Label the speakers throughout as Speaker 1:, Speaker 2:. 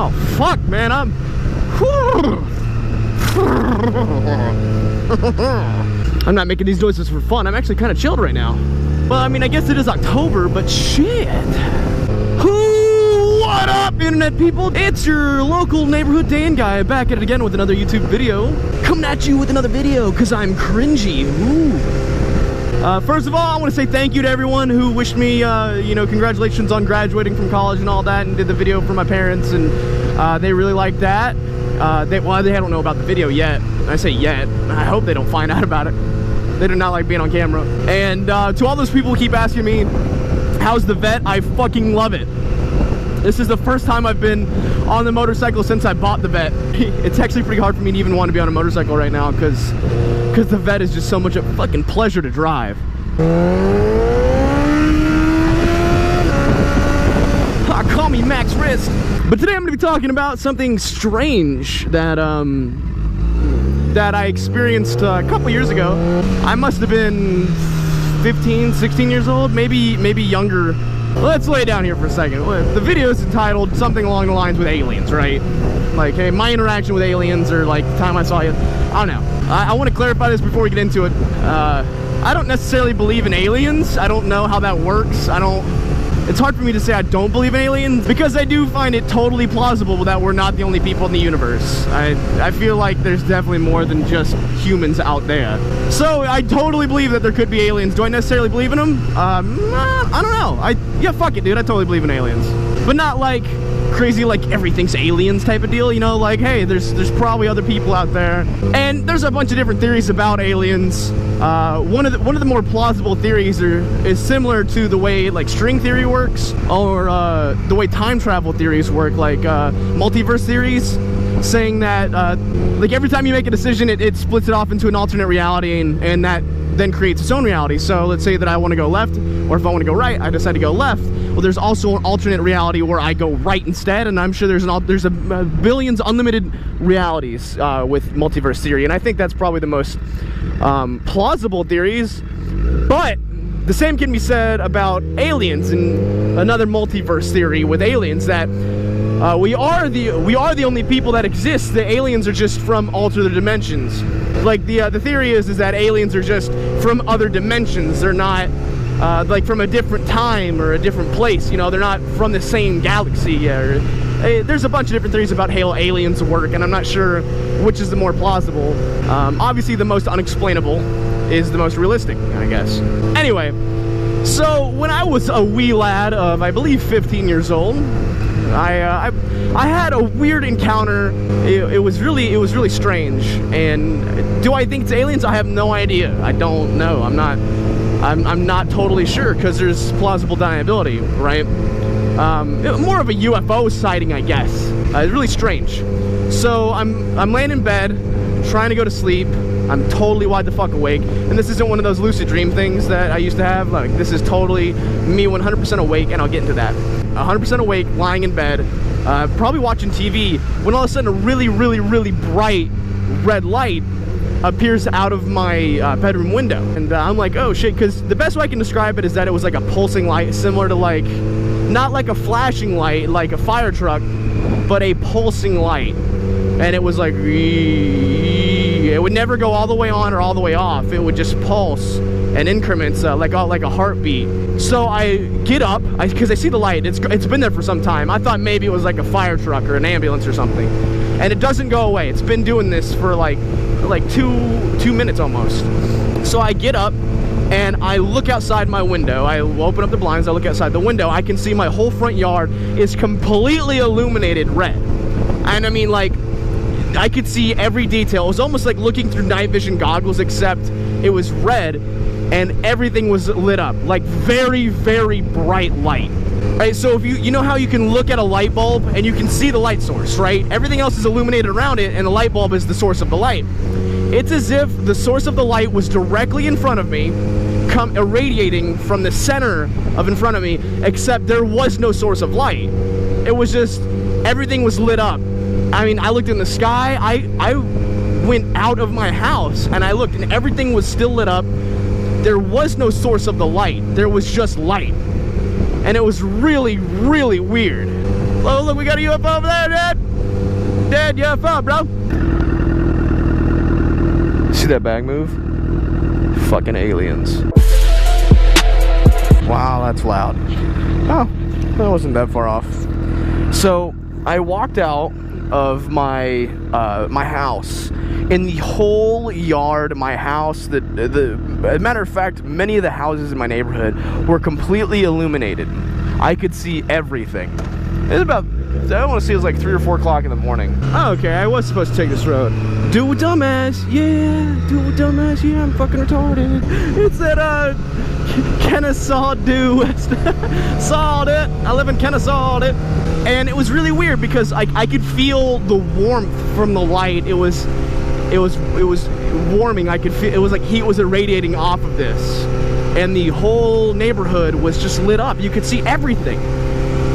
Speaker 1: Oh, fuck, man, I'm not making these noises for fun. I'm actually kind of chilled right now. Well, I mean, I guess it is October, but shit. What up, internet people? It's your local neighborhood Dan guy back at it again with another YouTube video. Coming at you with another video because I'm cringy. Ooh. First of all, I want to say thank you to everyone who wished me, you know, congratulations on graduating from college and all that, and did the video for my parents, and they really liked that. They don't know about the video yet. I say yet. I hope they don't find out about it. They do not like being on camera. And to all those people who keep asking me, how's the Vette? I fucking love it. This is the first time I've been on the motorcycle since I bought the Vette. It's actually pretty hard for me to even want to be on a motorcycle right now because the Vette is just so much a fucking pleasure to drive. Call me Max Wrist. But today I'm going to be talking about something strange that that I experienced a couple years ago. I must have been 15, 16 years old, maybe younger. Let's lay down here for a second. The video is entitled something along the lines with aliens, right? Like, hey, my interaction with aliens, or like the time I saw you. I don't know. I want to clarify this before we get into it. I don't necessarily believe in aliens. I don't know how that works. It's hard for me to say I don't believe in aliens because I do find it totally plausible that we're not the only people in the universe. I feel like there's definitely more than just humans out there. So I totally believe that there could be aliens. Do I necessarily believe in them? I don't know. Yeah, fuck it, dude. I totally believe in aliens. But not like crazy, like everything's aliens type of deal, you know, like, hey, there's probably other people out there. And there's a bunch of different theories about aliens. One of the more plausible theories is similar to the way like string theory works, or the way time travel theories work, like multiverse theories, saying that like every time you make a decision, it splits it off into an alternate reality, and that then creates its own reality. So let's say that I want to go left, or if I want to go right, I decide to go left. Well, there's also an alternate reality where I go right instead, and I'm sure there's billions, unlimited realities with multiverse theory, and I think that's probably the most plausible theories. But the same can be said about aliens and another multiverse theory with aliens, that we are the only people that exist. The aliens are just from alternate dimensions. Like the theory is that aliens are just from other dimensions. They're not like from a different time or a different place. You know, they're not from the same galaxy. There's a bunch of different theories about how aliens work, and I'm not sure which is the more plausible. Obviously, the most unexplainable is the most realistic, I guess. Anyway, so when I was a wee lad of, I believe, 15 years old, I had a weird encounter. It was really strange. And do I think it's aliens? I have no idea. I don't know. I'm not totally sure, because there's plausible deniability, right? More of a UFO sighting, I guess. It's really strange. So I'm laying in bed, trying to go to sleep. I'm totally wide the fuck awake, and this isn't one of those lucid dream things that I used to have. Like, this is totally me 100% awake, and I'll get into that. 100% awake, lying in bed, probably watching TV, when all of a sudden a really bright red light appears out of my bedroom window. And I'm like, oh shit, because the best way I can describe it is that it was like a pulsing light, similar to like, not like a flashing light like a fire truck, but a pulsing light. And it was like, it would never go all the way on or all the way off. It would just pulse in increments, like a heartbeat. So I get up, because I see the light. It's been there for some time. I thought maybe it was like a fire truck or an ambulance or something. And it doesn't go away. It's been doing this for like two minutes almost. So I get up and I look outside my window. I open up the blinds, I look outside the window. I can see my whole front yard is completely illuminated red. And I mean, like, I could see every detail. It was almost like looking through night vision goggles, except it was red and everything was lit up, like very bright light. Right, so if you know how you can look at a light bulb and you can see the light source, right? Everything else is illuminated around it, and the light bulb is the source of the light. It's as if the source of the light was directly in front of me, irradiating from the center of in front of me, except there was no source of light. It was just, everything was lit up. I mean, I looked in the sky, I went out of my house and I looked, and everything was still lit up. There was no source of the light. There was just light. And it was really weird. Oh, look, we got a UFO over there, Dad. Dad, UFO, bro. See that bag move? Fucking aliens. Wow, that's loud. Oh, that wasn't that far off. So I walked out of my my house. In the whole yard of my house, as a matter of fact, many of the houses in my neighborhood were completely illuminated. I could see everything. It was about, I want to say it was like 3 or 4 o'clock in the morning. Oh, okay, I was supposed to take this road. Do a dumbass, yeah, do a dumbass, yeah, I'm fucking retarded. It's that, Kennesaw do. Sawed it. I live in Kennesaw it. And it was really weird because I could feel the warmth from the light. It was warming. I could feel, it was like heat was irradiating off of this. And the whole neighborhood was just lit up. You could see everything.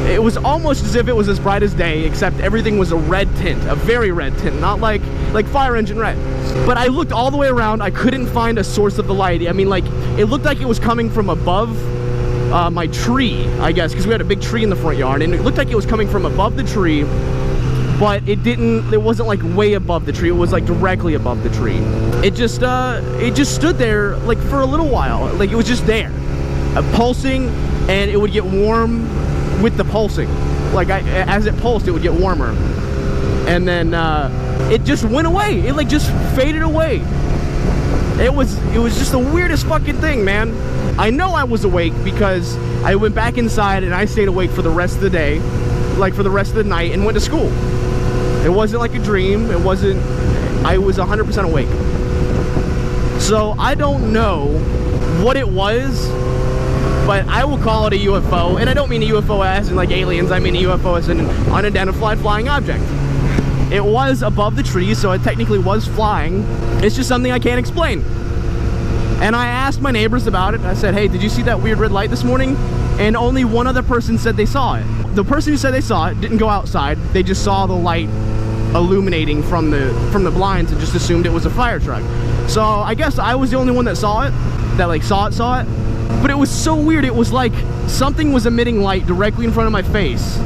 Speaker 1: It was almost as if it was as bright as day, except everything was a red tint, a very red tint, not like fire engine red. But I looked all the way around. I couldn't find a source of the light. I mean, like, it looked like it was coming from above my tree, I guess, because we had a big tree in the front yard, and it looked like it was coming from above the tree, but it wasn't like way above the tree. It was like directly above the tree. It just stood there like for a little while. Like, it was just there, pulsing, and it would get warm with the pulsing. Like, as it pulsed, it would get warmer, and then it just went away. It like just faded away. It was just the weirdest fucking thing, man. I know I was awake because I went back inside and I stayed awake for the rest of the day, like for the rest of the night, and went to school. It wasn't like a dream. It wasn't, I was 100% awake. So I don't know what it was, but I will call it a UFO. And I don't mean a UFO as in like aliens. I mean a UFO as an unidentified flying object. It was above the tree, so it technically was flying. It's just something I can't explain. And I asked my neighbors about it. I said, hey, did you see that weird red light this morning? And only one other person said they saw it. The person who said they saw it didn't go outside. They just saw the light illuminating from the blinds and just assumed it was a fire truck. So I guess I was the only one that saw it, that like saw it. But it was so weird. It was like something was emitting light directly in front of my face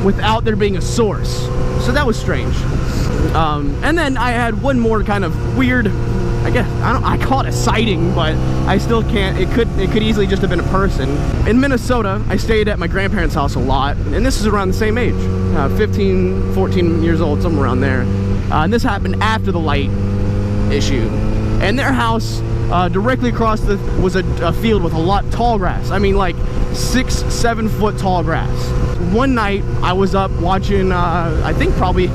Speaker 1: without there being a source. So that was strange. And then I had one more kind of weird, I guess, I call it a sighting, but I still can't, it could easily just have been a person. In Minnesota, I stayed at my grandparents' house a lot, and this is around the same age, 15, 14 years old, somewhere around there. And this happened after the light issue. And their house, directly across was a field with a lot tall grass. I mean, like 6-7 foot tall grass. One night, I was up watching, I think probably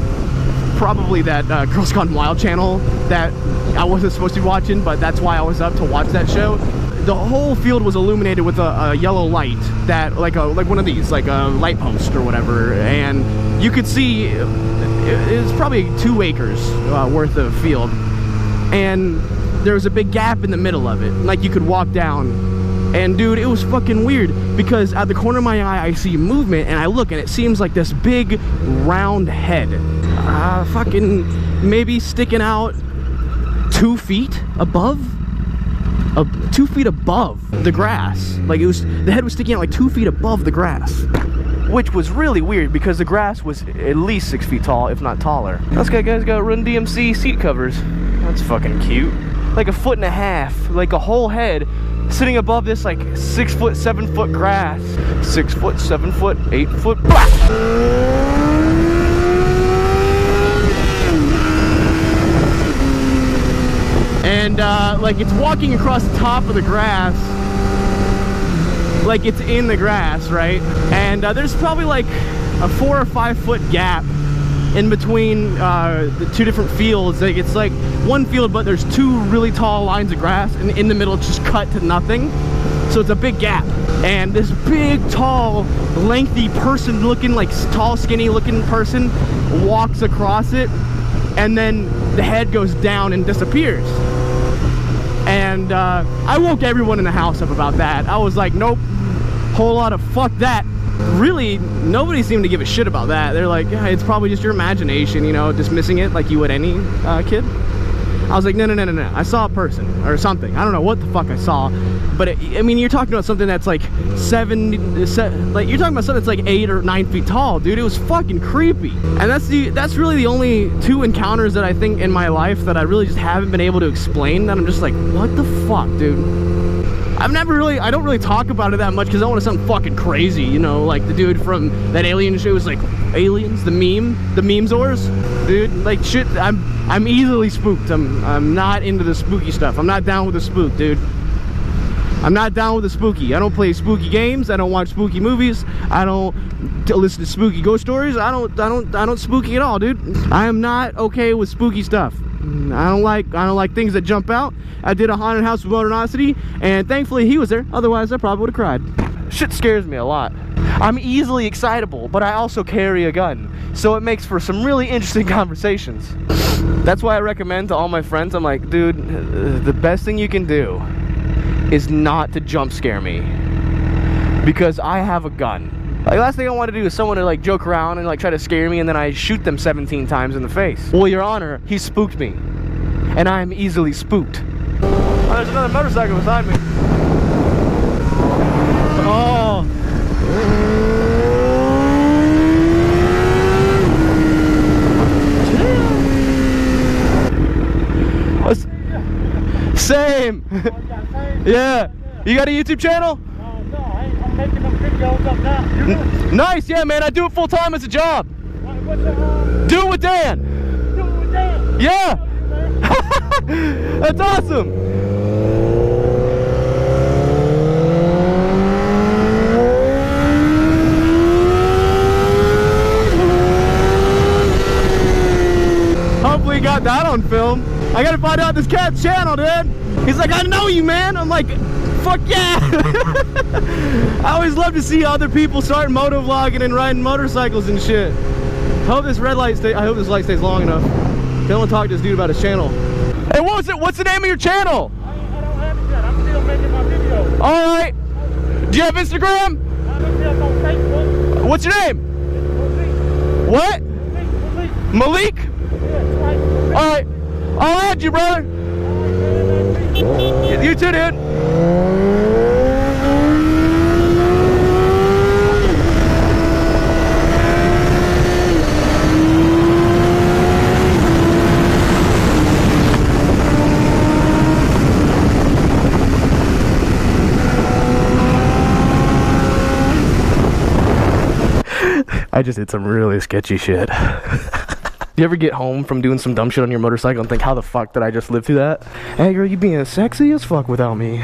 Speaker 1: that Girls Gone Wild channel that I wasn't supposed to be watching, but that's why I was up to watch that show. The whole field was illuminated with a yellow light, that like one of these, like a light post or whatever, and you could see it's probably 2 acres worth of field, and there was a big gap in the middle of it, like you could walk down. And dude, it was fucking weird because out the corner of my eye I see movement, and I look and it seems like this big round head, fucking maybe sticking out 2 feet above, 2 feet above the grass. Like the head was sticking out like 2 feet above the grass, which was really weird because the grass was at least 6 feet tall, if not taller. This guy's got Run DMC seat covers. That's fucking cute. Like 1.5 feet, like a whole head sitting above this like 6 foot, 7 foot grass. 6 foot, 7 foot, 8 foot. Blah! And like it's walking across the top of the grass, like it's in the grass, right? And there's probably like a 4 or 5 foot gap in between the 2 different fields. Like it's like one field, but there's 2 really tall lines of grass, and in the middle it's just cut to nothing. So it's a big gap, and this big, tall, lengthy person looking, like tall, skinny looking person walks across it, and then the head goes down and disappears. And I woke everyone in the house up about that. I was like, nope, whole lot of fuck that. Really, nobody seemed to give a shit about that. They're like, yeah, it's probably just your imagination, you know, dismissing it like you would any kid. I was like, no, I saw a person or something. I don't know what the fuck I saw, but I mean, you're talking about something that's like like you're talking about something that's like 8 or 9 feet tall, dude. It was fucking creepy. And that's really the only 2 encounters that I think in my life that I really just haven't been able to explain, that I'm just like, what the fuck, dude? I don't really talk about it that much because I don't want to sound fucking crazy, you know, like the dude from that alien show was like, aliens, the memezors, dude, like shit. I'm easily spooked. I'm not into the spooky stuff. I'm not down with the spook, dude. I'm not down with the spooky. I don't play spooky games. I don't watch spooky movies. I don't listen to spooky ghost stories. I don't spooky at all, dude. I am not okay with spooky stuff. I don't like things that jump out. I did a haunted house with Motorosity, and thankfully he was there. Otherwise, I probably would have cried. Shit scares me a lot. I'm easily excitable, but I also carry a gun, so it makes for some really interesting conversations. That's why I recommend to all my friends, I'm like, dude, the best thing you can do is not to jump scare me, because I have a gun. Like, last thing I want to do is someone to like joke around and like try to scare me and then I shoot them 17 times in the face. Well, Your Honor, he spooked me, and I'm easily spooked. Oh, there's another motorcycle beside me. Oh. Same. Yeah. You got a YouTube channel?
Speaker 2: No, I'm making them videos up now.
Speaker 1: Nice, yeah, man. I do it full time as a job. Do it with Dan.
Speaker 2: Do it with Dan.
Speaker 1: Yeah. That's awesome. Hopefully, got that on film. I gotta find out this cat's channel, dude. He's like, I know you, man. I'm like, fuck yeah. I always love to see other people start motovlogging and riding motorcycles and shit. I hope this light stays long enough. I want to talk to this dude about his channel. Hey, what's the name of your channel?
Speaker 2: I don't have it yet. I'm still making my videos.
Speaker 1: All right. Do you have Instagram?
Speaker 2: I'm still on Facebook.
Speaker 1: What's your name?
Speaker 2: Malik.
Speaker 1: What?
Speaker 2: Malik.
Speaker 1: Malik?
Speaker 2: Yeah, right.
Speaker 1: All right. I'll add you, brother. You too, dude. I just did some really sketchy shit. You ever get home from doing some dumb shit on your motorcycle and think, how the fuck did I just live through that? Hey girl, you being sexy as fuck without me.